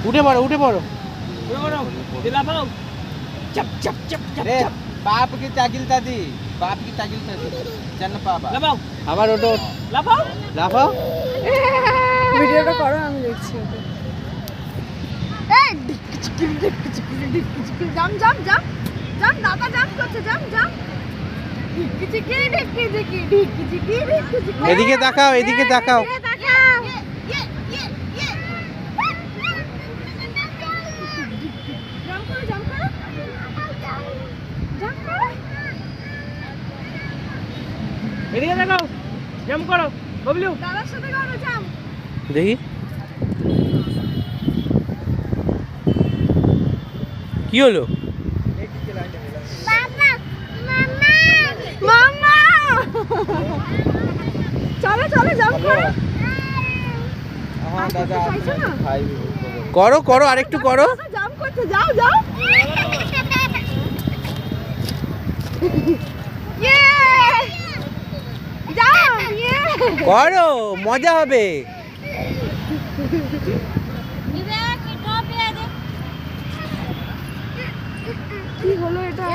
উঠে পড়ো উঠে পড়ো। चप चप चप चप रे बाप की तागिलता दी, बाप की तागिलता दी चल पापा लाफाओ আবার ওঠো, लाफाओ লাফাও। ভিডিওটা করো, আমি দেখছি ওকে। এই জাম জাম জাম জাম, দাদা জাম করছে, জাম জাম। ঢিকি ঢিকি ঢিকি ঢিকি ঢিকি ঢিকি। এদিকে তাকাও, এদিকে তাকাও। তাকাও। জাম করো, জাম করো, জাম করো। এদিকে দেখাও জাম করো বাবলু দাদার সাথে করো জাম। দেখি কি হলো? মাম্মা চলো চলো জাম করো। हाँ दादा চাইছো না? भाई করো করো, আরেকটু করো। দাদা জাম করতে, যাও যাও। ইয়ে জাম, ইয়ে। করো, মজা হবে। কি হলো এটা?